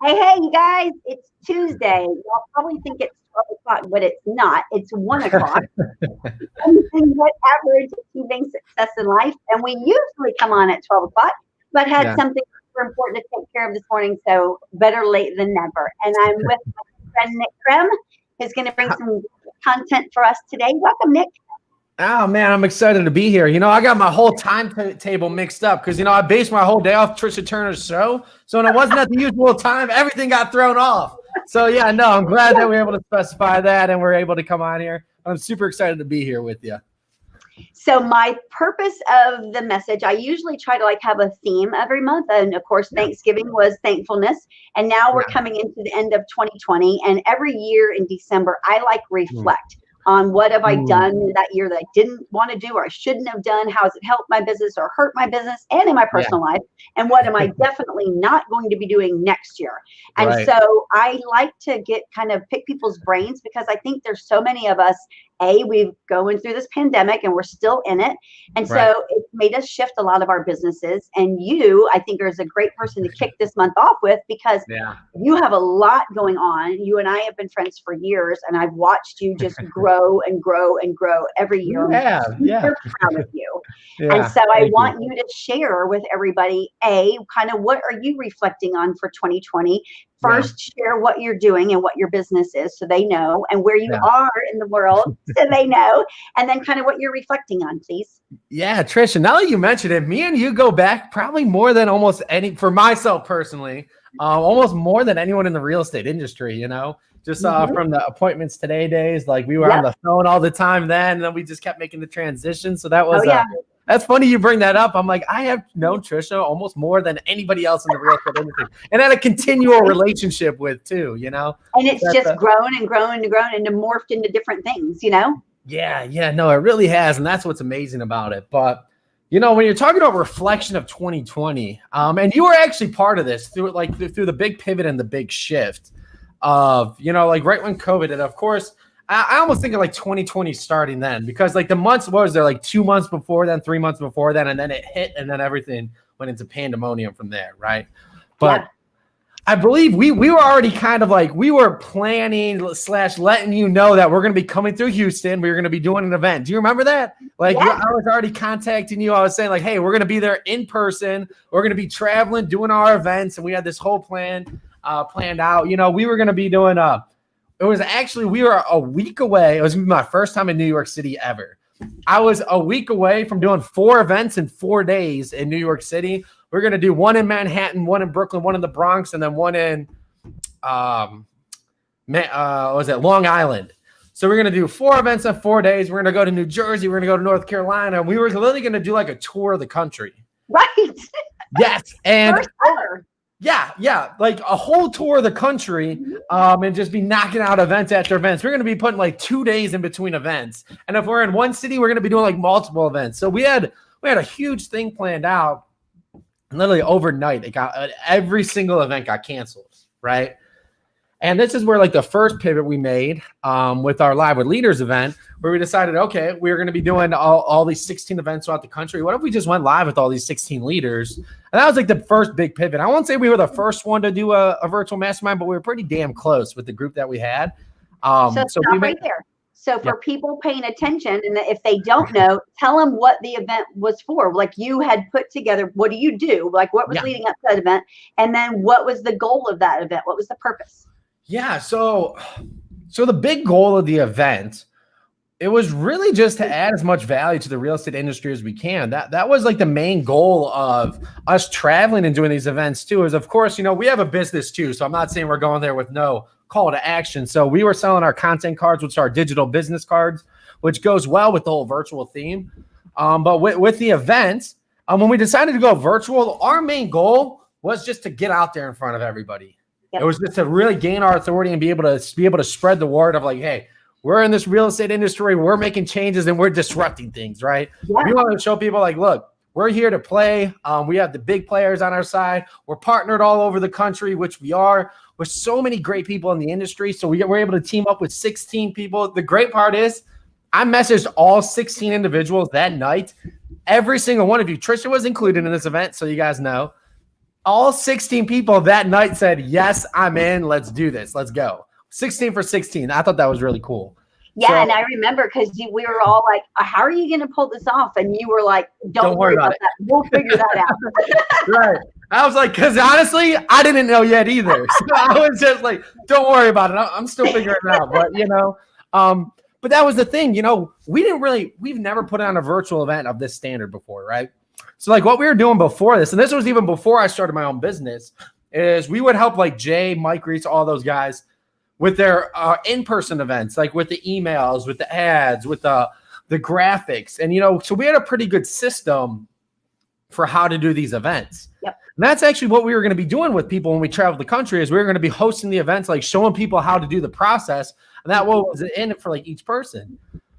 Hey, you guys, it's Tuesday. Y'all probably think it's 12 o'clock, but it's not. It's 1 o'clock. Anything but average achieving success in life. And we usually come on at 12 o'clock, but had Yeah. something super important to take care of this morning. So better late than never. And I'm with my friend Nick Krem, who's going to bring some content for us today. Welcome, Nick. Oh man, I'm excited to be here. I got my whole timetable mixed up because I based my whole day off Trisha Turner's show. So when it wasn't at the usual time, everything got thrown off. So yeah, no, I'm glad that we're able to specify that and we're able to come on here. I'm super excited to be here with you. So my purpose of the message, I usually try to have a theme every month. And of course, Thanksgiving was thankfulness. And now we're coming into the end of 2020. And every year in December, I reflect on what have I done that year that I didn't want to do or I shouldn't have done. How has it helped my business or hurt my business and in my personal life? And what am I definitely not going to be doing next year? And so I like to get kind of pick people's brains because I think there's so many of us, we've going through this pandemic and we're still in it. And so it made us shift a lot of our businesses. And you, I think, is a great person to kick this month off with because you have a lot going on. You and I have been friends for years, and I've watched you just grow and grow and grow every year. I'm super proud of you. And so I want you to share with everybody, kind of what are you reflecting on for 2020? First, share what you're doing and what your business is so they know, and where you are in the world so they know, and then kind of what you're reflecting on, please. Yeah, Trisha, now that you mentioned it, me and you go back probably more than almost any, for myself personally, almost more than anyone in the real estate industry, just from the appointments today days, like we were on the phone all the time then, and then we just kept making the transition. So that was that's funny you bring that up. I'm like, I have known Trisha almost more than anybody else in the real estate industry and had a continual relationship with too, And it's just grown and grown and grown and morphed into different things, Yeah, no, it really has. And that's what's amazing about it. But, when you're talking about reflection of 2020, and you were actually part of this through the big pivot and the big shift of, right when COVID, and of course, I almost think of 2020 starting then because the months, what was there, 2 months before then, 3 months before then, and then it hit and then everything went into pandemonium from there, right? But I believe we were already kind of we were planning / letting you know that we're going to be coming through Houston. We were going to be doing an event. Do you remember that? I was already contacting you. I was saying hey, we're going to be there in person. We're going to be traveling, doing our events. And we had this whole plan planned out. We were going to be doing we were a week away. It was my first time in New York City ever. I was a week away from doing 4 events in 4 days in New York City. We're going to do one in Manhattan, one in Brooklyn, one in the Bronx, and then one in Long Island. So we're going to do 4 events in 4 days. We're going to go to New Jersey. We're going to go to North Carolina. And we were literally going to do a tour of the country. Right. Yes. And first ever. Yeah, a whole tour of the country, and just be knocking out events after events. We're going to be putting 2 days in between events, and if we're in one city, we're going to be doing multiple events. So we had a huge thing planned out, and literally overnight, every single event got canceled, right? And this is where the first pivot we made with our Live with Leaders event, where we decided, okay, we're going to be doing all these 16 events throughout the country. What if we just went live with all these 16 leaders? And that was the first big pivot. I won't say we were the first one to do a virtual mastermind, but we were pretty damn close with the group that we had. So stop right there. So for people paying attention, and if they don't know, tell them what the event was for. You had put together, what do you do? What was leading up to that event? And then what was the goal of that event? What was the purpose? Yeah, so the big goal of the event, it was really just to add as much value to the real estate industry as we can. That was the main goal of us traveling and doing these events too. Is of course, we have a business too. So I'm not saying we're going there with no call to action. So we were selling our content cards, which are digital business cards, which goes well with the whole virtual theme. But with the events, when we decided to go virtual, our main goal was just to get out there in front of everybody. It was just to really gain our authority and be able to spread the word of hey, we're in this real estate industry, we're making changes and we're disrupting things, right? We want to show people look, we're here to play. We have the big players on our side. We're partnered all over the country, which we are, with so many great people in the industry. So we're able to team up with 16 people. The great part is I messaged all 16 individuals that night. Every single one of you, Trisha was included in this event, so you guys know. All 16 people that night said, yes, I'm in. Let's do this. Let's go. 16 for 16. I thought that was really cool. Yeah, and I remember because we were all like, how are you going to pull this off? And you were like, don't worry about that. We'll figure that out. Right. I was like, because honestly, I didn't know yet either. So I was just like, don't worry about it. I'm still figuring it out. But, but that was the thing, we've never put on a virtual event of this standard before, right? So like what we were doing before this, and this was even before I started my own business, is we would help like Jay, Mike Reese, all those guys with their in-person events, like with the emails, with the ads, with the graphics. And, so we had a pretty good system for how to do these events. Yep. And that's actually what we were going to be doing with people when we traveled the country, is we were going to be hosting the events, like showing people how to do the process. And that was in it for like each person.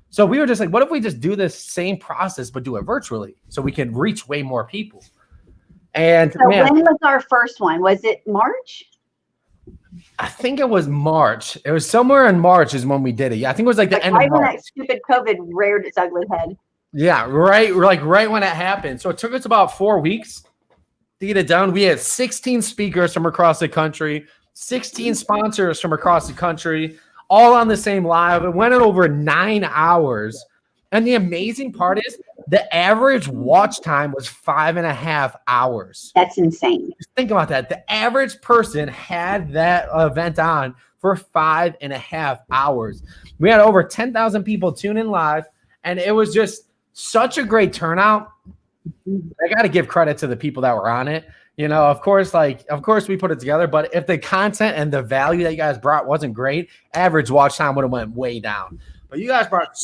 So we were just like, what if we just do this same process, but do it virtually so we can reach way more people? And so when was our first one? Was it March? I think it was March. It was somewhere in March is when we did it. Yeah, I think it was like the end of March. Right when that stupid COVID reared its ugly head. Yeah, right. Like right when it happened. So it took us about 4 weeks to get it done. We had 16 speakers from across the country, 16 sponsors from across the country, all on the same live. It went in over 9 hours. And the amazing part is the average watch time was 5.5 hours. That's insane. Just think about that. The average person had that event on for 5.5 hours. We had over 10,000 people tune in live, and it was just such a great turnout. I got to give credit to the people that were on it. Of course we put it together, but if the content and the value that you guys brought wasn't great, average watch time would have went way down. But you guys brought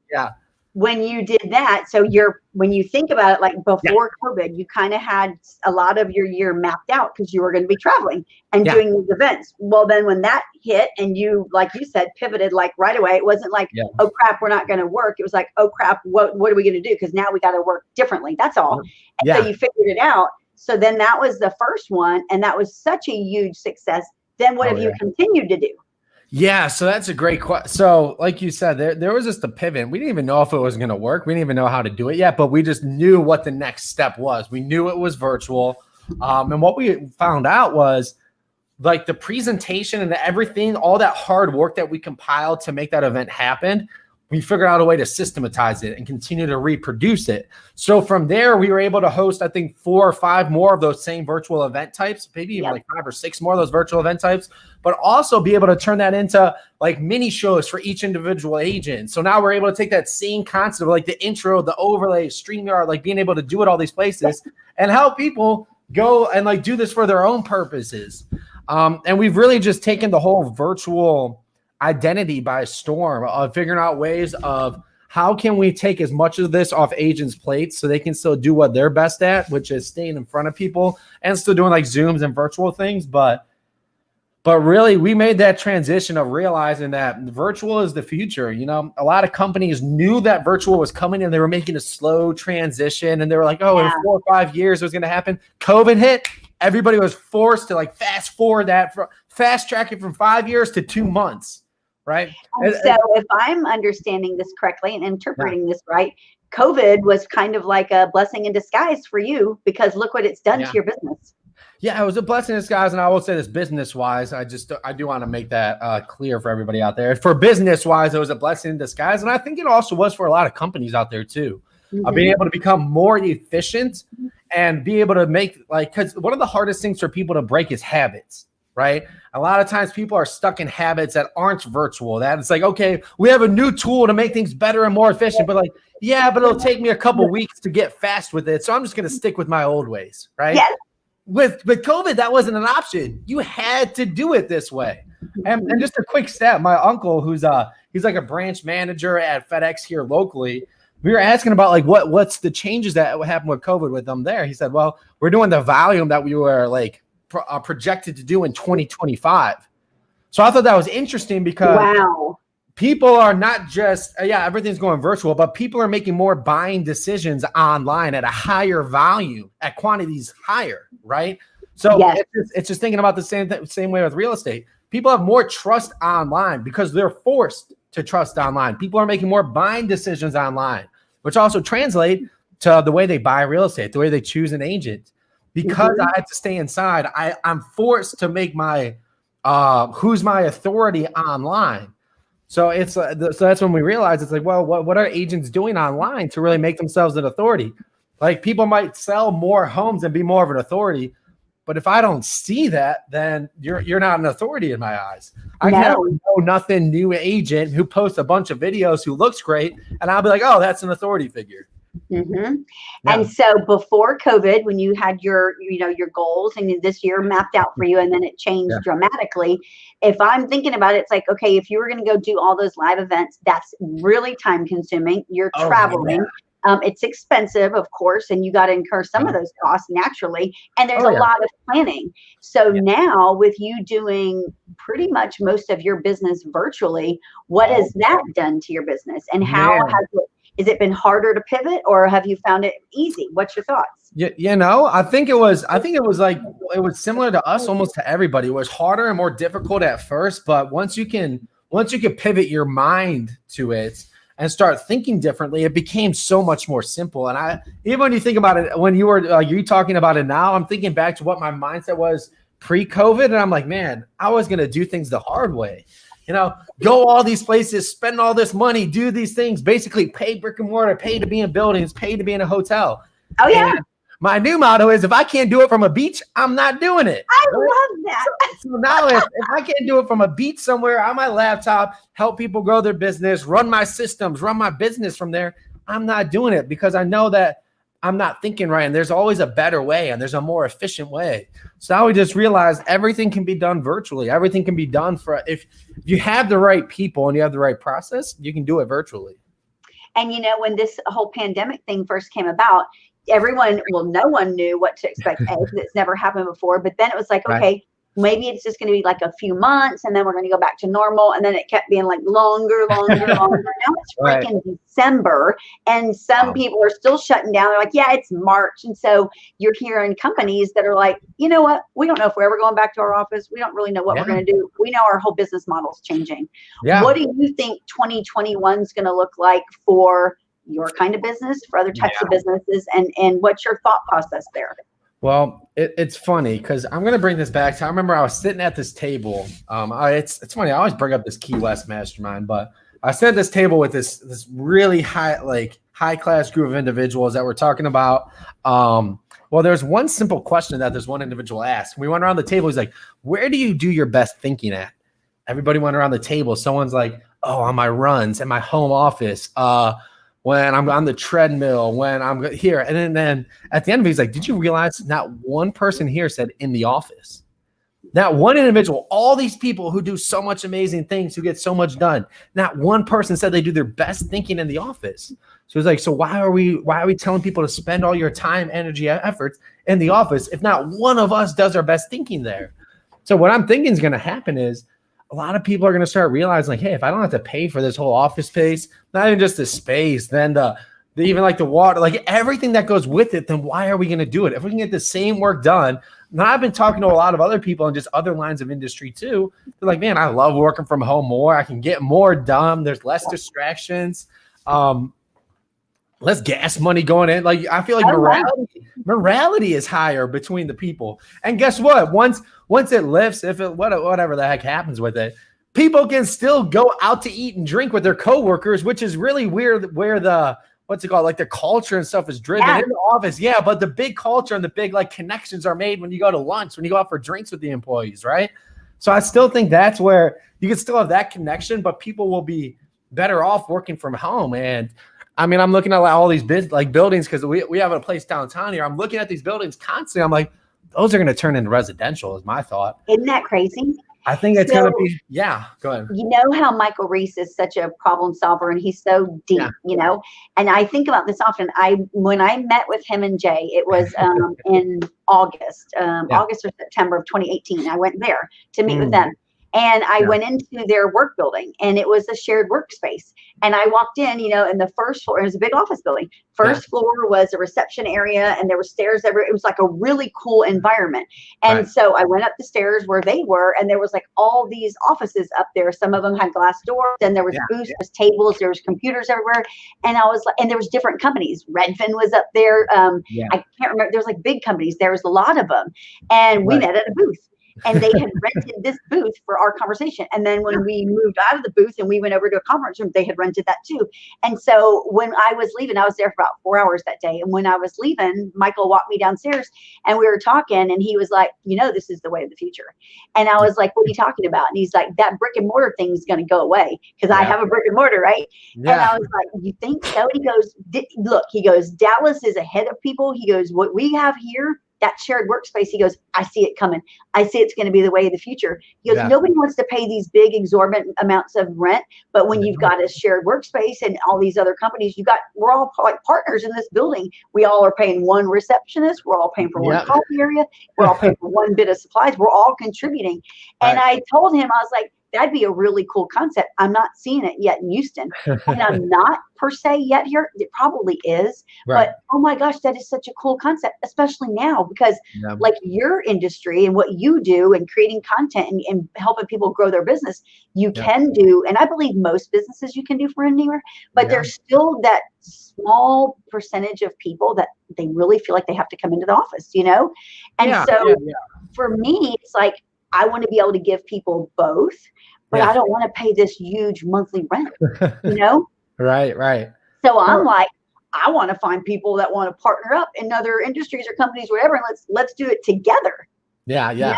yeah. When you did that, so when you think about it, like before COVID, you kind of had a lot of your year mapped out because you were going to be traveling and doing these events. Well, then when that hit and you, like you said, pivoted like right away, it wasn't like, oh crap, we're not going to work. It was like, oh crap, what are we going to do? Because now we got to work differently. That's all. And so you figured it out. So then that was the first one, and that was such a huge success. Then what have you continued to do? Yeah, so that's a great question. So like you said, there was just a pivot. We didn't even know if it was going to work. We didn't even know how to do it yet, but we just knew what the next step was. We knew it was virtual. And what we found out was like the presentation and everything, all that hard work that we compiled to make that event happen, we figured out a way to systematize it and continue to reproduce it. So from there, we were able to host, I think, 4 or 5 more of those same virtual event types, maybe even like 5 or 6 more of those virtual event types, but also be able to turn that into like mini shows for each individual agent. So now we're able to take that same concept of like the intro, the overlay, StreamYard, like being able to do it all these places and help people go and like do this for their own purposes. And we've really just taken the whole virtual identity by storm of figuring out ways of how can we take as much of this off agents' plates so they can still do what they're best at, which is staying in front of people and still doing like Zooms and virtual things. But really we made that transition of realizing that virtual is the future. A lot of companies knew that virtual was coming and they were making a slow transition and they were like, oh, in 4 or 5 years it was going to happen. COVID hit. Everybody was forced to like fast track it from 5 years to 2 months. Right. So if I'm understanding this correctly and interpreting this right, COVID was kind of like a blessing in disguise for you because look what it's done to your business. Yeah, it was a blessing in disguise. And I will say this business wise, I do want to make that clear for everybody out there. For business wise, it was a blessing in disguise. And I think it also was for a lot of companies out there too. Being able to become more efficient and be able to make because one of the hardest things for people to break is habits. Right. A lot of times people are stuck in habits that aren't virtual. That it's like, okay, we have a new tool to make things better and more efficient. But like, but it'll take me a couple weeks to get fast with it. So I'm just going to stick with my old ways. Right. Yes. With COVID, that wasn't an option. You had to do it this way. And just a quick stat, my uncle, he's like a branch manager at FedEx here locally. We were asking about like what's the changes that happened with COVID with them there. He said, well, we're doing the volume that we were like projected to do in 2025. So I thought that was interesting because people are not just, everything's going virtual, but people are making more buying decisions online at a higher volume, at quantities higher, right? So it's just thinking about the same way with real estate. People have more trust online because they're forced to trust online. People are making more buying decisions online, which also translate to the way they buy real estate, the way they choose an agent. because I had to stay inside. I'm forced to make my who's my authority online. So it's so that's when we realize it's like, well, what are agents doing online to really make themselves an authority? Like people might sell more homes and be more of an authority, but if I don't see that, then you're not an authority in my eyes. I can have a know nothing new agent who posts a bunch of videos who looks great, and I'll be like, oh, that's an authority figure. Yeah. And so before COVID, when you had your goals and this year mapped out for you, and then it changed dramatically. If I'm thinking about it, it's like, okay, if you were going to go do all those live events, that's really time consuming. You're traveling. It's expensive, of course, and you got to incur some of those costs naturally. And there's a lot of planning. So now with you doing pretty much most of your business virtually, what has that done to your business? And how has it been harder to pivot, or have you found it easy? What's your thoughts? I think it was like, it was similar to us, almost to everybody. It was harder and more difficult at first, but once you can pivot your mind to it and start thinking differently, it became so much more simple. And even when you think about it, when you talking about it now, I'm thinking back to what my mindset was pre-COVID, and I'm like, man, I was going to do things the hard way. Go all these places, spend all this money, do these things, basically pay brick and mortar, pay to be in buildings, pay to be in a hotel. Oh, yeah. And my new motto is, if I can't do it from a beach, I'm not doing it. I love that. So now if I can't do it from a beach somewhere on my laptop, help people grow their business, run my systems, run my business from there, I'm not doing it, because I know that I'm not thinking right. And there's always a better way, and there's a more efficient way. So now we just realized everything can be done virtually. Everything can be done if you have the right people and you have the right process, you can do it virtually. And when this whole pandemic thing first came about, no one knew what to expect. It's never happened before. But then it was like, okay, maybe it's just going to be like a few months, and then we're going to go back to normal. And then it kept being like longer. Now it's freaking December, and some people are still shutting down. They're like, yeah, it's March. And so you're hearing companies that are like, you know what? We don't know if we're ever going back to our office. We don't really know what we're going to do. We know our whole business model is changing. Yeah. What do you think 2021 is going to look like for your kind of business, for other types of businesses, and what's your thought process there? Well, it's funny because I'm going to bring this back to, I remember I was sitting at this table. It's funny. I always bring up this Key West mastermind, but I sat at this table with this really high class group of individuals that were talking about, well, there's one simple question that this one individual asked. We went around the table. He's like, where do you do your best thinking at? Everybody went around the table. Someone's like, oh, on my runs, at my home office, when I'm on the treadmill, when I'm here. And then at the end of it, he's like, did you realize not one person here said in the office? Not one individual, all these people who do so much amazing things, who get so much done, not one person said they do their best thinking in the office. So he's like, so why are we telling people to spend all your time, energy, efforts in the office if not one of us does our best thinking there? So what I'm thinking is going to happen is a lot of people are going to start realizing, like, hey, if I don't have to pay for this whole office space, not even just the space, then even like the water, like everything that goes with it, then why are we going to do it? If we can get the same work done. Now, I've been talking to a lot of other people in just other lines of industry too. They're like, man, I love working from home more. I can get more done. There's less distractions. Less gas money going in. Like, I feel like morality is higher between the people. And guess what? Once it lifts, whatever the heck happens with it, people can still go out to eat and drink with their coworkers, which is really weird where the, what's it called? Like the culture and stuff is driven in the office. Yeah. But the big culture and the big like connections are made when you go to lunch, when you go out for drinks with the employees. Right. So I still think that's where you can still have that connection, but people will be better off working from home. And I mean, I'm looking at all these buildings because we have a place downtown here. I'm looking at these buildings constantly. I'm like, those are going to turn into residential is my thought. Isn't that crazy? I think it's going to be, go ahead. You know how Michael Reese is such a problem solver and he's so deep, and I think about this often. When I met with him and Jay, it was in August or September of 2018. I went there to meet with them. And I went into their work building, and it was a shared workspace. And I walked in, and the first floor, it was a big office building. First floor was a reception area, and there were stairs everywhere. It was like a really cool environment. And so I went up the stairs where they were, and there was like all these offices up there. Some of them had glass doors, and there was booths, there was tables, there was computers everywhere. And I was like, and there was different companies. Redfin was up there. I can't remember. There was like big companies. There was a lot of them. And we met at a booth. And they had rented this booth for our conversation. And then when we moved out of the booth and we went over to a conference room, they had rented that too. And so when I was leaving, I was there for about 4 hours that day. And when I was leaving, Michael walked me downstairs and we were talking, and he was like, this is the way of the future. And I was like, what are you talking about? And he's like, that brick and mortar thing is going to go away, because I have a brick and mortar, right? And I was like, you think so? He goes, look, Dallas is ahead of people. He goes, what we have here, that shared workspace, he goes, I see it coming. I see it's going to be the way of the future. He goes, nobody wants to pay these big exorbitant amounts of rent, but when you've got a shared workspace and all these other companies, we're all like partners in this building. We all are paying one receptionist. We're all paying for one coffee area. We're all paying for one bit of supplies. We're all contributing. And I told him, I was like, that'd be a really cool concept. I'm not seeing it yet in Houston. And I'm not per se yet here. It probably is. But oh my gosh, that is such a cool concept, especially now, because like your industry and what you do and creating content and helping people grow their business, you can do. And I believe most businesses you can do from anywhere, but there's still that small percentage of people that they really feel like they have to come into the office, And for me, it's like, I want to be able to give people both, but I don't want to pay this huge monthly rent, Right. So I'm like, I want to find people that want to partner up in other industries or companies, whatever, and let's do it together. Yeah.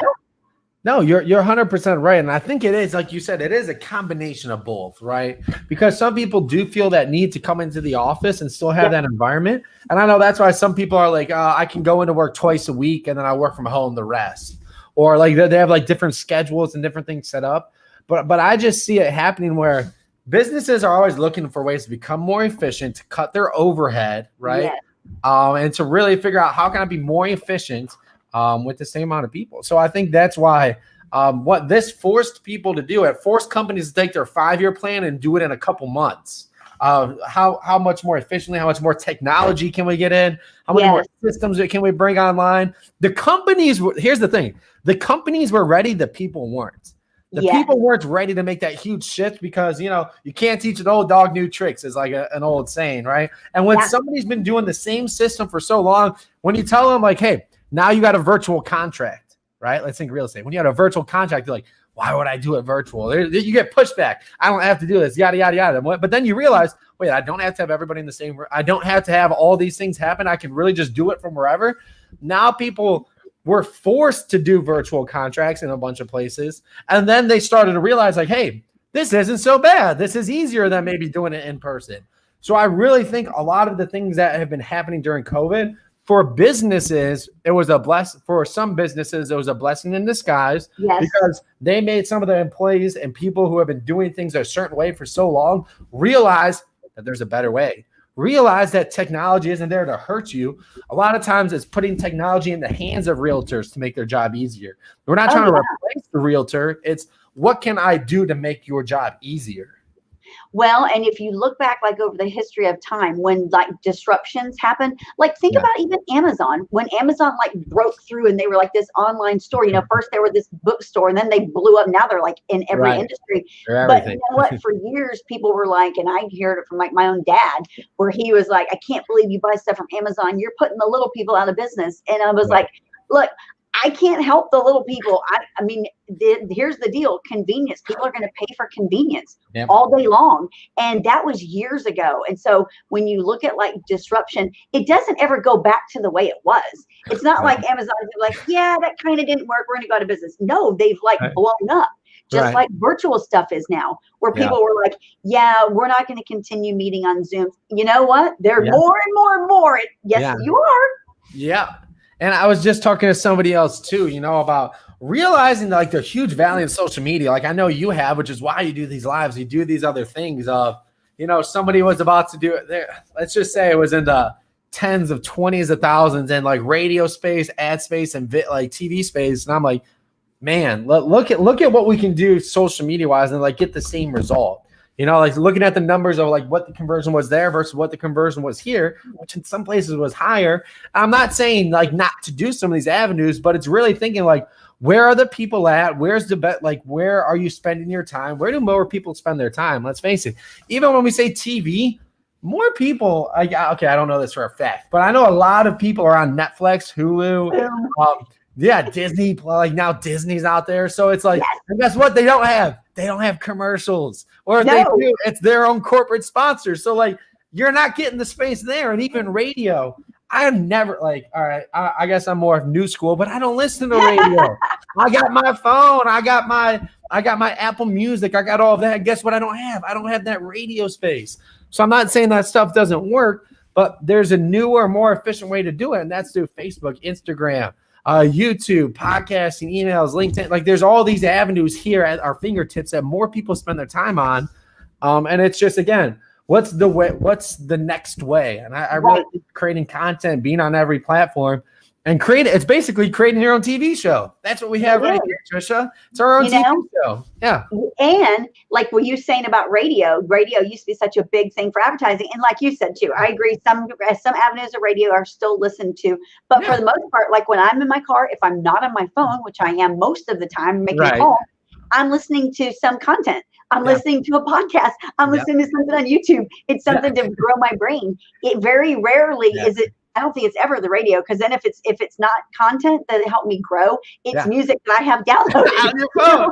No, you're 100% right. And I think it is, like you said, it is a combination of both, right? Because some people do feel that need to come into the office and still have that environment. And I know that's why some people are like, I can go into work twice a week and then I work from home the rest. Or like they have like different schedules and different things set up. But I just see it happening where businesses are always looking for ways to become more efficient, to cut their overhead, right? And to really figure out how can I be more efficient with the same amount of people. So I think that's why what this forced people to do, it forced companies to take their 5-year plan and do it in a couple months. How much more efficiently, how much more technology can we get in? How many more systems can we bring online? The companies, here's the thing. The companies were ready. The people weren't. The people weren't ready to make that huge shift because, you can't teach an old dog new tricks is like an old saying, right? And when somebody's been doing the same system for so long, when you tell them like, hey, now you got a virtual contract, right? Let's think real estate. When you had a virtual contract, you're like, why would I do it virtual? You get pushback. I don't have to do this, yada, yada, yada. But then you realize, wait, I don't have to have everybody in the same room. I don't have to have all these things happen. I can really just do it from wherever. Now people were forced to do virtual contracts in a bunch of places. And then they started to realize like, hey, this isn't so bad. This is easier than maybe doing it in person. So I really think a lot of the things that have been happening during COVID, for businesses, it was for some businesses, it was a blessing in disguise because they made some of the employees and people who have been doing things a certain way for so long realize that there's a better way. Realize that technology isn't there to hurt you. A lot of times it's putting technology in the hands of realtors to make their job easier. We're not trying to replace the realtor. It's what can I do to make your job easier? Well, and if you look back like over the history of time when like disruptions happen, like think about even Amazon, when Amazon like broke through and they were like this online store, first they were this bookstore and then they blew up. Now they're like in every industry. But you know what, for years people were like, and I heard it from like my own dad, where he was like, I can't believe you buy stuff from Amazon. You're putting the little people out of business. And I was like, look, I can't help the little people. I mean, here's the deal. Convenience. People are going to pay for convenience all day long. And that was years ago. And so when you look at like disruption, it doesn't ever go back to the way it was. It's not like Amazon is like, yeah, that kind of didn't work. We're going to go out of business. No, they've like blown up. Just like virtual stuff is now, where people were like, yeah, we're not going to continue meeting on Zoom. You know what? They're more and more and more. Yes, you are. Yeah. And I was just talking to somebody else too, about realizing like the huge value of social media. Like I know you have, which is why you do these lives. You do these other things of, somebody was about to do it there. Let's just say it was in the tens of 20s of thousands in like radio space, ad space, and like TV space. And I'm like, man, look at what we can do social media wise and like get the same result. You know, like looking at the numbers of like what the conversion was there versus what the conversion was here, which in some places was higher. I'm not saying like not to do some of these avenues, but it's really thinking like, where are the people at? Where's the bet? Like, where are you spending your time? Where do more people spend their time? Let's face it. Even when we say TV, more people, I don't know this for a fact, but I know a lot of people are on Netflix, Hulu, Disney, like now Disney's out there. So it's like, and guess what? They don't have commercials, or if they do, it's their own corporate sponsors. So like, you're not getting the space there. And even radio, I'm never like, all right, I guess I'm more of new school, but I don't listen to radio. I got my phone. I got my Apple Music. I got all of that. Guess what? I don't have that radio space. So I'm not saying that stuff doesn't work, but there's a newer, more efficient way to do it. And that's through Facebook, Instagram, YouTube, podcasting, emails, LinkedIn. Like there's all these avenues here at our fingertips that more people spend their time on. And it's just, again, what's the next way? And I really think creating content, being on every platform, and it's basically creating your own TV show. That's what we have right here, Trisha. It's our own TV show. Yeah. And like what you saying about radio used to be such a big thing for advertising. And like you said too, I agree. Some avenues of radio are still listened to, but for the most part, like when I'm in my car, if I'm not on my phone, which I am most of the time making it home, I'm listening to some content. I'm listening to a podcast. I'm listening to something on YouTube. It's something to grow my brain. It very rarely is it. I don't think it's ever the radio, because then if it's not content that helped me grow, it's music that I have downloaded. On your phone.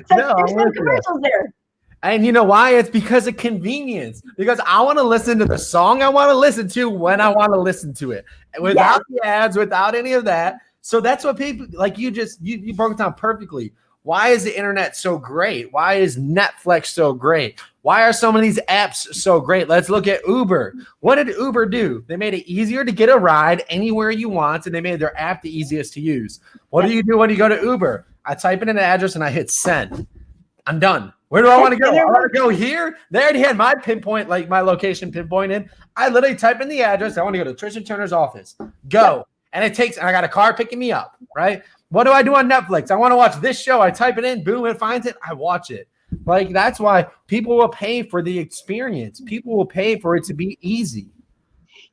So there's no commercials there. And you know why? It's because of convenience. Because I want to listen to the song I want to listen to when I want to listen to it, without the ads, without any of that. So that's what people like. You broke it down perfectly. Why is the internet so great? Why is Netflix so great? Why are some of these apps so great? Let's look at Uber. What did Uber do? They made it easier to get a ride anywhere you want, and they made their app the easiest to use. What do you do when you go to Uber? I type in an address and I hit send. I'm done. Where do I want to go? I want to go here. They already had my pinpoint, like my location pinpointed. I literally type in the address. I want to go to Trisha Turner's office. Go. And and I got a car picking me up, right? What do I do on Netflix? I want to watch this show. I type it in, boom, it finds it. I watch it. Like, that's why people will pay for the experience. People will pay for it to be easy.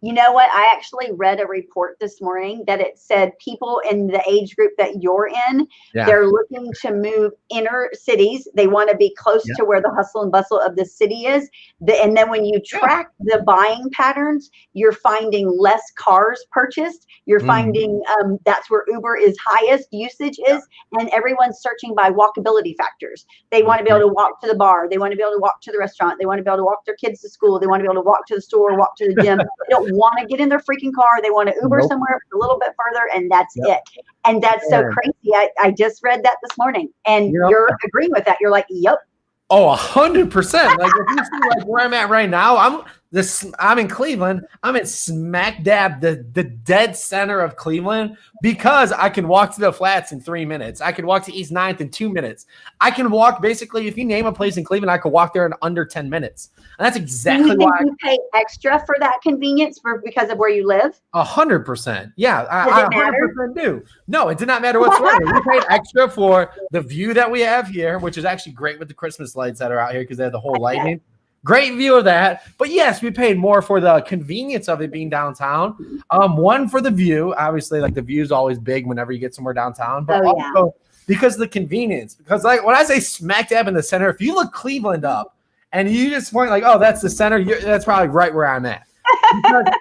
You know what? I actually read a report this morning that it said people in the age group that you're in, they're looking to move inner cities. They want to be close to where the hustle and bustle of the city is. And then when you track the buying patterns, you're finding less cars purchased. You're finding that's where Uber is highest usage is. And everyone's searching by walkability factors. They want to be able to walk to the bar. They want to be able to walk to the restaurant. They want to be able to walk their kids to school. They want to be able to walk to the store, walk to the gym. They don't want to get in their freaking car. They want to Uber somewhere a little bit further, and that's it. And that's so crazy. I just read that this morning, and you're agreeing with that. You're like, yep. Oh, 100%. Like if you see like where I'm at right now, I'm in Cleveland. I'm in smack dab the dead center of Cleveland, because I can walk to the Flats in 3 minutes. I can walk to East 9th in 2 minutes. I can walk basically, if you name a place in Cleveland, I could walk there in under 10 minutes. And that's exactly why you pay extra for that convenience because of where you live. 100%. Yeah, I 100% do. No, it did not matter whatsoever. We paid extra for the view that we have here, which is actually great with the Christmas lights that are out here because they have the whole lighting. Great view of that. But yes, we paid more for the convenience of it being downtown. One, for the view. Obviously, like the view is always big whenever you get somewhere downtown. But also because of the convenience. Because like when I say smack dab in the center, if you look Cleveland up and you just point like, oh, that's the center, that's probably right where I'm at.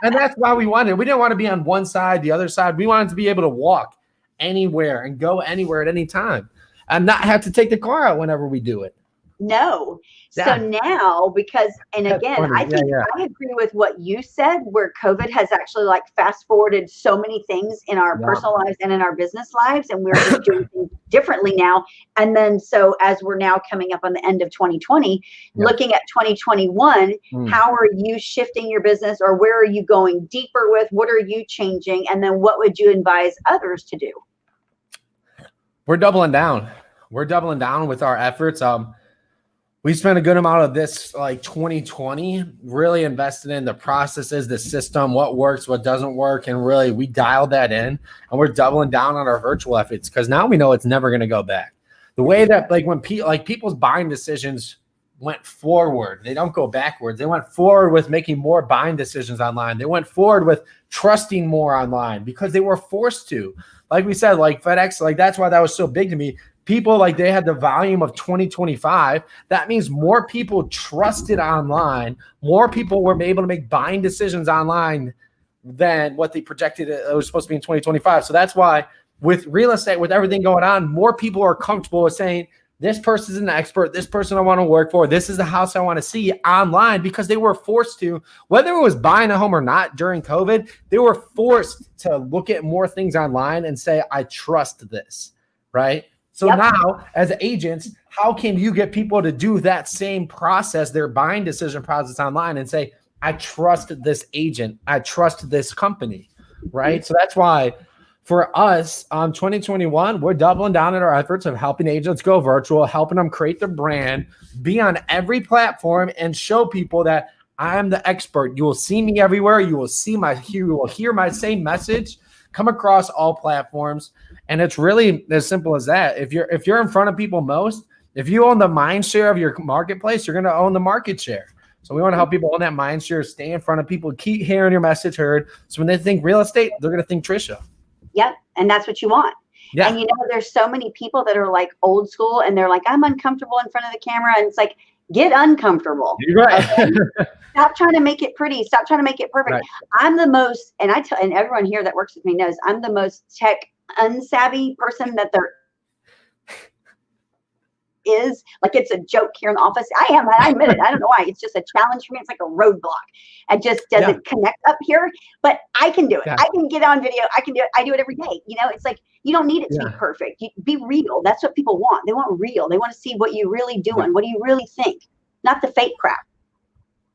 And that's why we wanted it. We didn't want to be on one side, the other side. We wanted to be able to walk anywhere and go anywhere at any time and not have to take the car out whenever we do it. No. So now, because, and again, I think I agree with what you said, where COVID has actually like fast forwarded so many things in our personal lives and in our business lives. And we're just doing things differently now. And then, so as we're now coming up on the end of 2020, looking at 2021, how are you shifting your business, or where are you going deeper with? What are you changing? And then what would you advise others to do? We're doubling down. We're doubling down with our efforts. We spent a good amount of this like 2020 really invested in the processes, the system, what works, what doesn't work. And really we dialed that in, and we're doubling down on our virtual efforts because now we know it's never going to go back. The way that like when people's buying decisions went forward, they don't go backwards. They went forward with making more buying decisions online. They went forward with trusting more online because they were forced to. Like we said, like FedEx, like that's why that was so big to me. People like they had the volume of 2025. That means more people trusted online. More people were able to make buying decisions online than what they projected it was supposed to be in 2025. So that's why with real estate, with everything going on, more people are comfortable with saying, this person's an expert. This person I want to work for. This is the house I want to see online because they were forced to, whether it was buying a home or not during COVID, they were forced to look at more things online and say, I trust this, right? So now as agents, how can you get people to do that same process, their buying decision process online and say, I trust this agent. I trust this company, right? So that's why for us, 2021, we're doubling down on our efforts of helping agents go virtual, helping them create their brand, be on every platform, and show people that I am the expert. You will see me everywhere. You will hear my same message come across all platforms, and it's really as simple as that. If you're in front of people most, if you own the mind share of your marketplace, you're going to own the market share. So we want to help people own that mind share, stay in front of people, keep hearing your message heard. So when they think real estate, they're going to think Trisha. Yep. And that's what you want. Yeah. And there's so many people that are like old school and they're like, I'm uncomfortable in front of the camera. And it's like, get uncomfortable. Right. Okay? Stop trying to make it pretty. Stop trying to make it perfect. Right. I'm the most, and and everyone here that works with me knows I'm the most tech unsavvy person that there is. Like, it's a joke here in the office. I admit it. I don't know why. It's just a challenge for me. It's like a roadblock. It just doesn't connect up here, but I can do it. I can get on video. I can do it. I do it every day. It's like, you don't need it to be perfect. Be real. That's what people want. They want real. They want to see what you're really doing. What do you really think? Not the fake crap.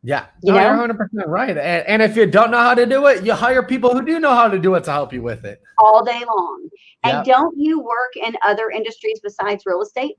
Yeah, you're 100% right. And if you don't know how to do it, you hire people who do know how to do it to help you with it. All day long. And don't you work in other industries besides real estate?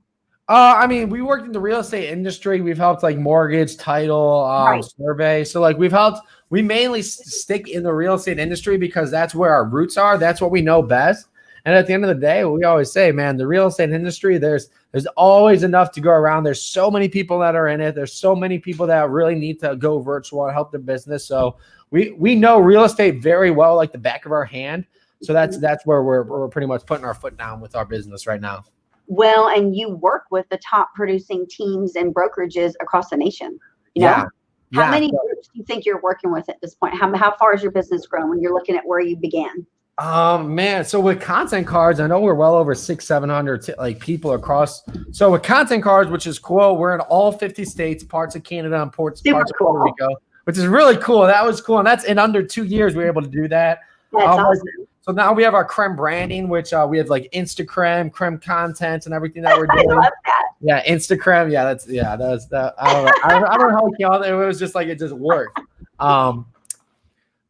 I mean, we worked in the real estate industry. We've helped like mortgage, title, survey. So like we mainly stick in the real estate industry because that's where our roots are. That's what we know best. And at the end of the day, we always say, man, the real estate industry, there's always enough to go around. There's so many people that are in it. There's so many people that really need to go virtual and help their business. So we know real estate very well, like the back of our hand. So that's where we're pretty much putting our foot down with our business right now. Well, and you work with the top producing teams and brokerages across the nation. How many groups do you think you're working with at this point? How far has your business grown when you're looking at where you began? Man, so with Content Cards, I know we're well over 600-700 like people across. So with Content Cards, which is cool, we're in all 50 states, parts of Canada, and parts of Puerto Rico, which is really cool. That was cool, and that's in under 2 years we were able to do that. That's awesome. So now we have our Creme branding, which we have like Instagram, Creme content, and everything that we're doing. I love that. Yeah, Instagram. Yeah, that's that. I don't know. I don't know how we call it. It was just like it just worked.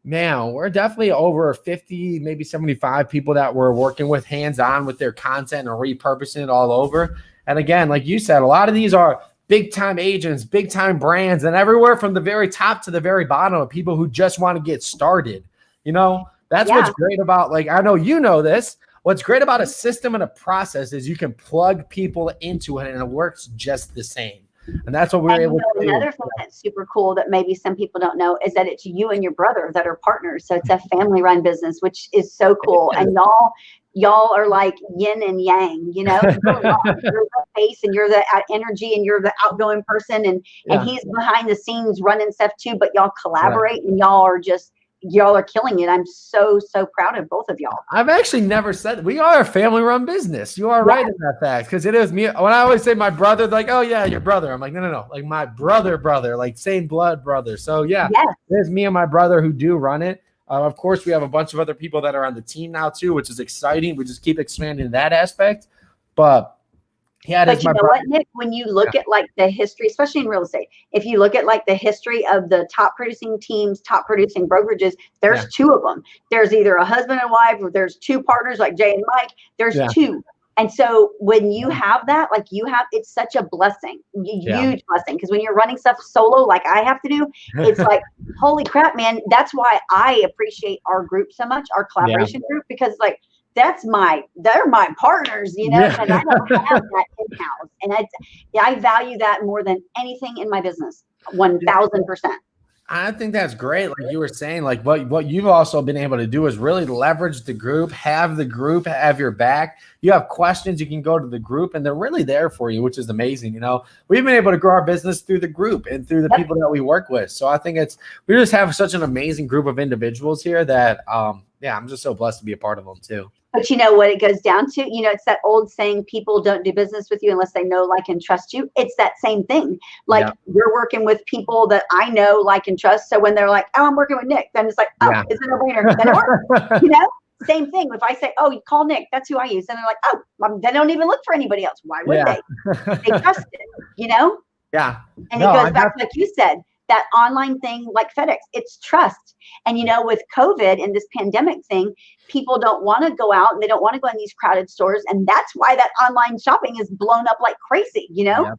Man, we're definitely over 50, maybe 75 people that we're working with hands-on with their content and repurposing it all over. And again, like you said, a lot of these are big-time agents, big-time brands, and everywhere from the very top to the very bottom of people who just want to get started. That's what's great about, like, I know you know this. What's great about a system and a process is you can plug people into it and it works just the same. And that's what we're able to do. Another thing that's super cool that maybe some people don't know is that it's you and your brother that are partners. So it's a family run business, which is so cool. And y'all are like yin and yang, You're the face and you're the energy and you're the outgoing person. And he's behind the scenes running stuff too, but y'all collaborate and y'all are killing it. I'm so proud of both of y'all. I've actually never said we are a family run business. You are right in that fact, because it is me. When I always say my brother, like, oh yeah, your brother. I'm like, no, like my brother, like same blood brother. So there's me and my brother who do run it. Of course, we have a bunch of other people that are on the team now too, which is exciting. We just keep expanding that aspect, but. But you know what, Nick, when you look at like the history, especially in real estate, if you look at like the history of the top producing teams, top producing brokerages, there's two of them. There's either a husband and wife, or there's two partners like Jay and Mike. There's two. And so when you have that, like you have, it's such a blessing, Yeah. huge blessing. Because when you're running stuff solo, like I have to do, it's like, holy crap, man. That's why I appreciate our group so much, our collaboration group, because like, they're my partners, you know, Yeah. and I don't have that in-house. And I value that more than anything in my business. 1000%. I think that's great. Like you were saying, like what you've also been able to do is really leverage the group, have your back. You have questions, you can go to the group and they're really there for you, which is amazing. You know, we've been able to grow our business through the group and through the people that we work with. So I think we just have such an amazing group of individuals here that, I'm just so blessed to be a part of them too. But you know what it goes down to? You know, it's that old saying, people don't do business with you unless they know, like, and trust you. It's that same thing. Like you're working with people that I know, like, and trust. So when they're like, oh, I'm working with Nick, then it's like, oh, it's a no-brainer. Then it works. You know, same thing. If I say, oh, you call Nick, that's who I use. And they're like, oh, they don't even look for anybody else. Why would they? They trust it, you know? Yeah. And it goes back to, like you said, that online thing like FedEx, it's trust. And, you know, with COVID and this pandemic thing, people don't want to go out and they don't want to go in these crowded stores. And that's why that online shopping is blown up like crazy, you know?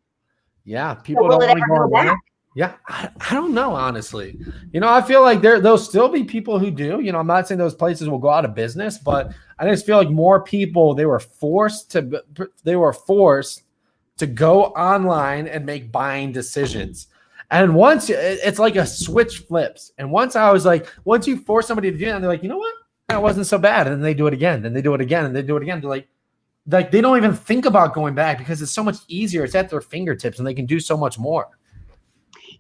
Yeah. People so will don't it ever go back? Yeah. I don't know, honestly. You know, I feel like there'll still be people who do. You know, I'm not saying those places will go out of business, but I just feel like more people, they were forced to go online and make buying decisions. And once it's like a switch flips. And once you force somebody to do that, they're like, you know what? That wasn't so bad. And then they do it again. Then they do it again. And they do it again. They're like they don't even think about going back because it's so much easier. It's at their fingertips and they can do so much more.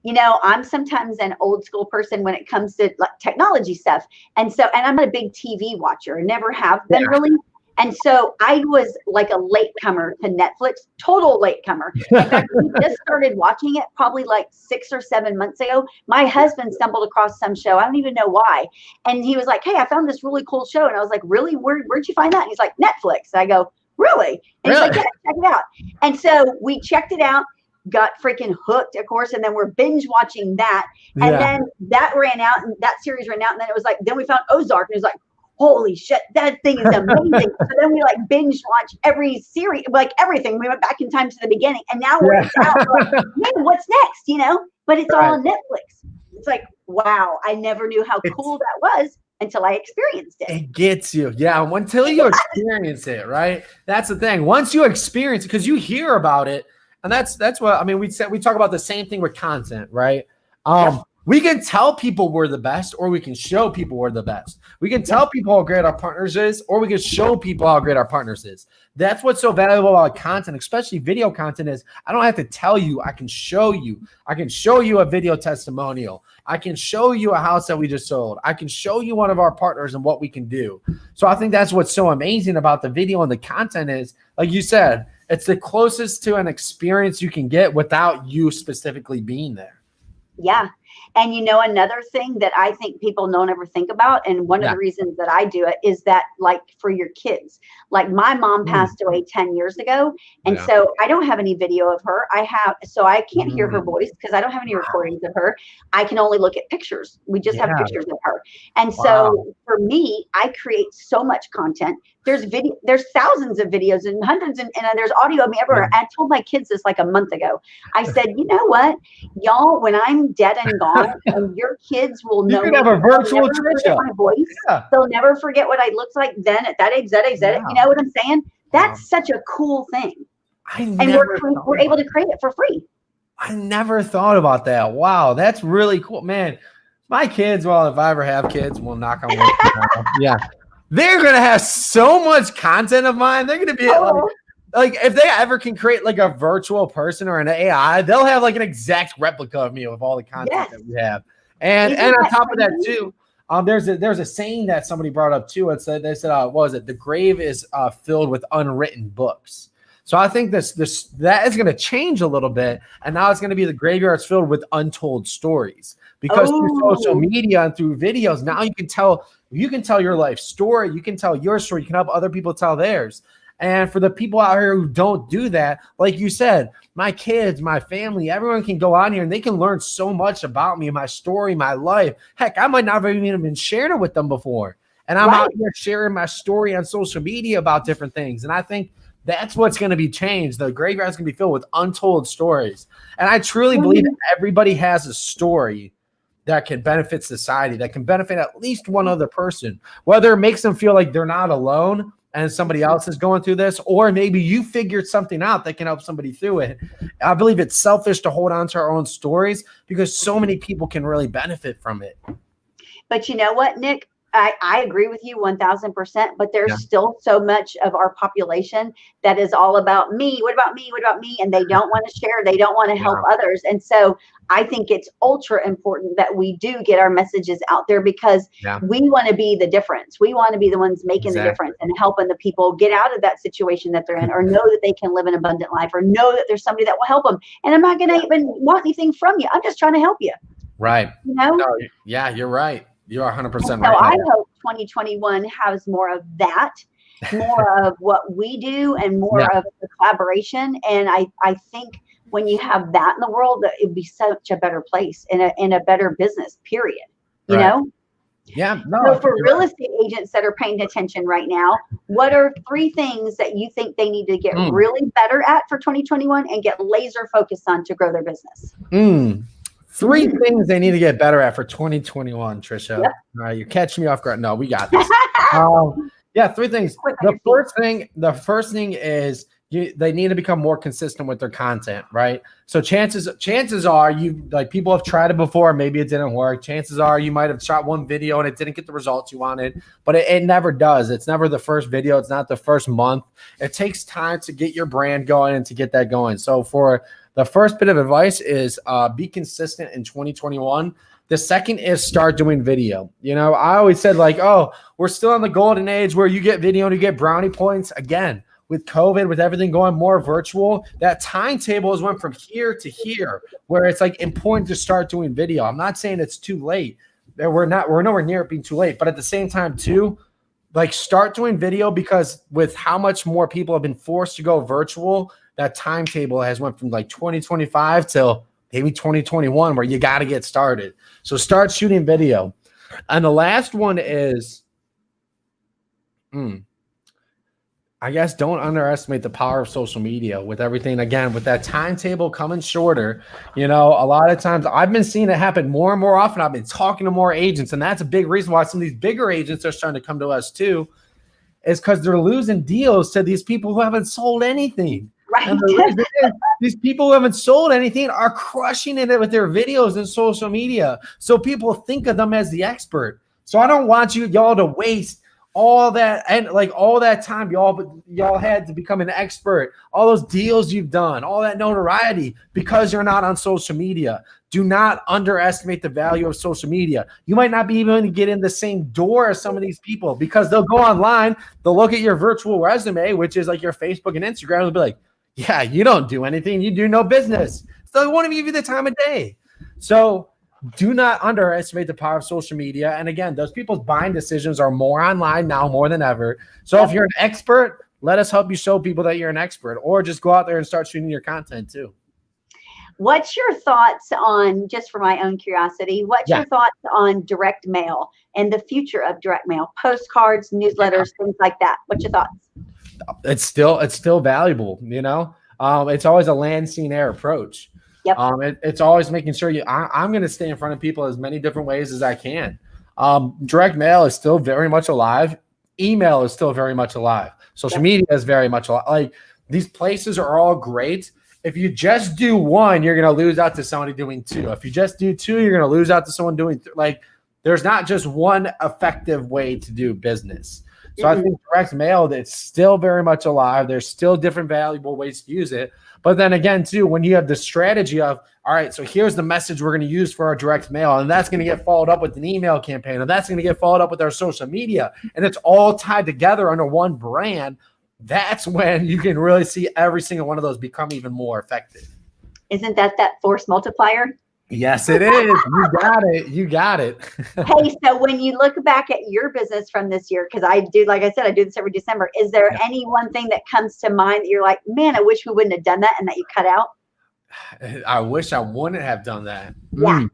You know, I'm sometimes an old school person when it comes to like technology stuff. And I'm a big TV watcher. I never have been really. And so I was like a latecomer to Netflix, total latecomer. In fact, we just started watching it probably like 6 or 7 months ago. My husband stumbled across some show. I don't even know why. And he was like, hey, I found this really cool show. And I was like, really? Where'd you find that? And he's like, Netflix. I go, really? And he's like, yeah, check it out. And so we checked it out, got freaking hooked, of course. And then we're binge watching that. And then that ran out and that series ran out. And then it was like, then we found Ozark and it was like, holy shit, that thing is amazing. So then we like binge watch every series, like everything. We went back in time to the beginning and now we're out. We're like, man, what's next? You know, but it's all on Netflix. It's like, wow, I never knew how cool that was until I experienced it. It gets you. Yeah. Until you experience it, right? That's the thing. Once you experience it, because you hear about it, and that's what, I mean, we talk about the same thing with content, right? We can tell people we're the best, or we can show people we're the best. We can tell people how great our partners is, or we can show people how great our partners is. That's what's so valuable about content, especially video content, is I don't have to tell you. I can show you. I can show you a video testimonial. I can show you a house that we just sold. I can show you one of our partners and what we can do. So I think that's what's so amazing about the video and the content is, like you said, it's the closest to an experience you can get without you specifically being there. Yeah. And you know, another thing that I think people don't ever think about, and one of the reasons that I do it is that, like, for your kids, like my mom passed away 10 years ago. And so I don't have any video of her. So I can't hear her voice because I don't have any recordings of her. I can only look at pictures. We just have pictures of her. And so for me, I create so much content. There's thousands of videos and hundreds and there's audio of me everywhere. I told my kids this like a month ago. I said, you know what, y'all, when I'm dead and gone, and your kids will know. You can have a virtual my voice. They'll never forget what I looked like then at that age. You know what I'm saying? That's such a cool thing. And we're able to create it for free. I never thought about that. Wow, that's really cool, man. My kids, well, if I ever have kids, we'll knock on wood. They're going to have so much content of mine. They're going to be like, if they ever can create like a virtual person or an AI, they'll have like an exact replica of me with all the content that we have. And on top of that too, there's a saying that somebody brought up too. It said, they said, what was it? The grave is filled with unwritten books. So I think that is going to change a little bit. And now it's going to be the graveyard's filled with untold stories, because through social media and through videos, now you can tell your life story. You can tell your story. You can help other people tell theirs. And for the people out here who don't do that, like you said, my kids, my family, everyone can go on here and they can learn so much about me, my story, my life. Heck, I might not have even been sharing it with them before. And I'm out here sharing my story on social media about different things. And I think That's what's going to be changed. The graveyard's going to be filled with untold stories. And I truly believe that everybody has a story that can benefit society, that can benefit at least one other person, whether it makes them feel like they're not alone and somebody else is going through this, or maybe you figured something out that can help somebody through it. I believe it's selfish to hold on to our own stories because so many people can really benefit from it. But you know what, Nick? I agree with you 1000%, but there's still so much of our population that is all about me. What about me? What about me? And they don't want to share. They don't want to help others. And so I think it's ultra important that we do get our messages out there because we want to be the difference. We want to be the ones making the difference and helping the people get out of that situation that they're in, or know that they can live an abundant life, or know that there's somebody that will help them. And I'm not going to even want anything from you. I'm just trying to help you. Right. You know? No, yeah, you're right. You are 100% right. So I hope 2021 has more of that, more of what we do, and more of the collaboration. And I think when you have that in the world, that it'd be such a better place and a better business, period. You know? Yeah. No, so for real estate agents that are paying attention right now, what are 3 things that you think they need to get really better at for 2021 and get laser focused on to grow their business? 3 things they need to get better at for 2021, Trisha. All right, you're catching me off guard. No, we got this. 3 things. The first thing is they need to become more consistent with their content, right? So chances are people have tried it before, maybe it didn't work. Chances are you might have shot one video and it didn't get the results you wanted, but it never does. It's never the first video. It's not the first month. It takes time to get your brand going and to get that going. So for the first bit of advice is be consistent in 2021. The second is start doing video. You know, I always said we're still in the golden age where you get video and you get brownie points. Again, with COVID, with everything going more virtual, that timetable has went from here to here where it's important to start doing video. I'm not saying it's too late. We're nowhere near it being too late, but at the same time too, start doing video, because with how much more people have been forced to go virtual, that timetable has went from 2025 till maybe 2021 where you got to get started. So start shooting video. And the last one is, I guess don't underestimate the power of social media with everything. Again, with that timetable coming shorter, a lot of times I've been seeing it happen more and more often. I've been talking to more agents, and that's a big reason why some of these bigger agents are starting to come to us too, is because they're losing deals to these people who haven't sold anything. Right. And the reason is, these people who haven't sold anything are crushing it with their videos and social media. So people think of them as the expert. So I don't want y'all to waste all that and all that time y'all had to become an expert, all those deals you've done, all that notoriety because you're not on social media. Do not underestimate the value of social media. You might not be even to get in the same door as some of these people because they'll go online, they'll look at your virtual resume, which is your Facebook and Instagram, and they'll be like, yeah, you don't do anything. You do no business. So they won't even give you the time of day. So do not underestimate the power of social media. And again, those people's buying decisions are more online now more than ever. So if you're an expert, let us help you show people that you're an expert, or just go out there and start shooting your content too. What's your thoughts on, just for my own curiosity, what's your thoughts on direct mail and the future of direct mail, postcards, newsletters, things like that? What's your thoughts? It's still valuable, it's always a land, scene, air approach. Yep. It's always making sure I'm going to stay in front of people as many different ways as I can. Direct mail is still very much alive. Email is still very much alive. Social media is very much alive. These places are all great. If you just do one, you're going to lose out to somebody doing 2. If you just do 2, you're going to lose out to someone doing there's not just one effective way to do business. So I think direct mail, it's still very much alive. There's still different valuable ways to use it. But then again, too, when you have the strategy of, all right, so here's the message we're going to use for our direct mail, and that's going to get followed up with an email campaign, and that's going to get followed up with our social media, and it's all tied together under one brand, that's when you can really see every single one of those become even more effective. Isn't that force multiplier? Yes, it is. You got it. You got it. Hey, so when you look back at your business from this year, because I do this every December, is there any one thing that comes to mind that you're like, man, I wish we wouldn't have done that, and that you cut out? I wish I wouldn't have done that. Yeah.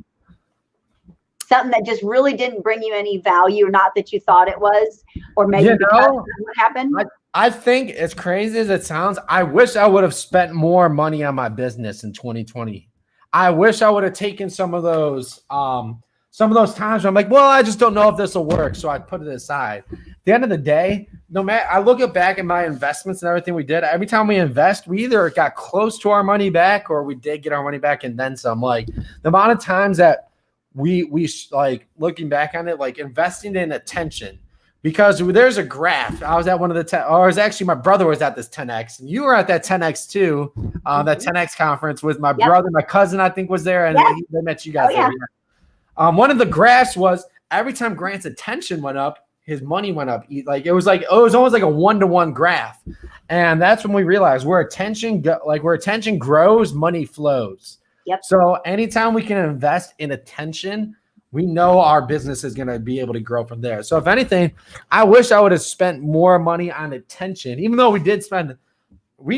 Something that just really didn't bring you any value, not that you thought it was, or maybe because of what happened? I think, as crazy as it sounds, I wish I would have spent more money on my business in 2020. I wish I would have taken some of those times where I'm like, well, I just don't know if this will work, so I put it aside. At the end of the day, no matter, I look back at my investments and everything we did. Every time we invest, we either got close to our money back or we did get our money back and then some. Like the amount of times that we like looking back on it, like investing in attention. Because there's a graph. I was at one of the or it was actually my brother was at this 10X, and you were at that 10X too. That 10X conference with my brother, my cousin, I think was there, and they met you guys. Yeah. One of the graphs was every time Grant's attention went up, his money went up. Like it was almost like a 1-to-1 graph, and that's when we realized where attention grows, money flows. Yep. So anytime we can invest in attention, we know our business is going to be able to grow from there. So if anything, I wish I would have spent more money on attention, even though we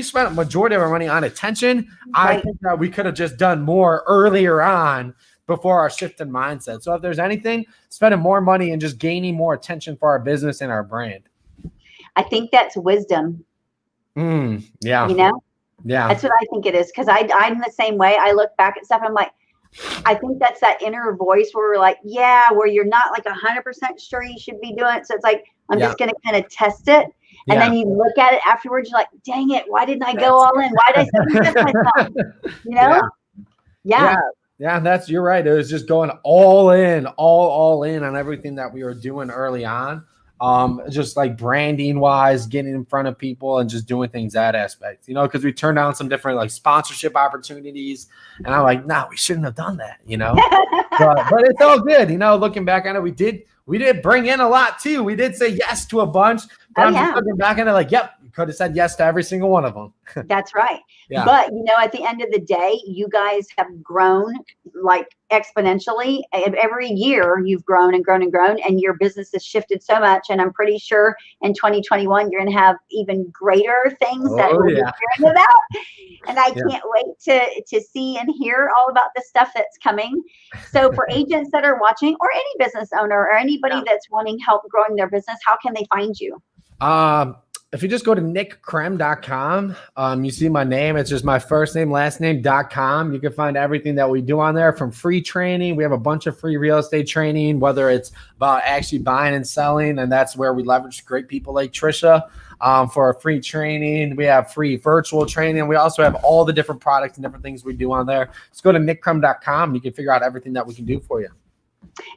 spent a majority of our money on attention. Right. I think that we could have just done more earlier on before our shift in mindset. So if there's anything, spending more money and just gaining more attention for our business and our brand. I think that's wisdom. Yeah. You know? Yeah. That's what I think it is. Because I'm the same way. I look back at stuff, I'm like, I think that's that inner voice where we're like, where you're not like 100% sure you should be doing it. So it's like, I'm just going to kind of test it. And then you look at it afterwards, you're like, dang it, why didn't I go all in? Why did I second guess myself? You know? Yeah, you're right. It was just going all in on everything that we were doing early on. Just like branding wise, getting in front of people and just doing things that aspect, because we turned down some different like sponsorship opportunities, and I'm like, no, we shouldn't have done that, but it's all good. Looking back on it, we did bring in a lot too. We did say yes to a bunch, but I'm just looking back on it like, yep, you could have said yes to every single one of them. That's right. Yeah. But at the end of the day, you guys have grown like exponentially. Every year you've grown and grown and grown, and your business has shifted so much. And I'm pretty sure in 2021 you're going to have even greater things that we'll be hearing about. And I can't wait to see and hear all about the stuff that's coming. So for agents that are watching, or any business owner or anybody that's wanting help growing their business, how can they find you? If you just go to nickkrem.com, you see my name. It's just my first name, last name.com. You can find everything that we do on there, from free training. We have a bunch of free real estate training, whether it's about actually buying and selling. And that's where we leverage great people like Trisha for a free training. We have free virtual training. We also have all the different products and different things we do on there. Just go to nickkrem.com. You can figure out everything that we can do for you.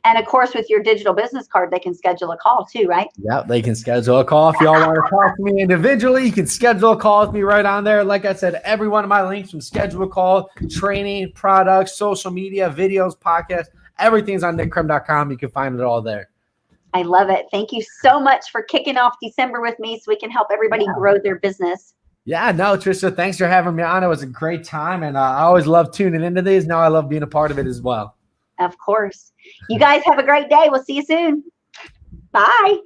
And of course, with your digital business card, they can schedule a call too, right? Yeah, they can schedule a call. If y'all want to talk to me individually, you can schedule a call with me right on there. Like I said, every one of my links from schedule a call, training, products, social media, videos, podcasts, everything's on nickkrem.com. You can find it all there. I love it. Thank you so much for kicking off December with me so we can help everybody grow their business. Yeah, no, Trisha, thanks for having me on. It was a great time, and I always love tuning into these. Now I love being a part of it as well. Of course. You guys have a great day. We'll see you soon. Bye.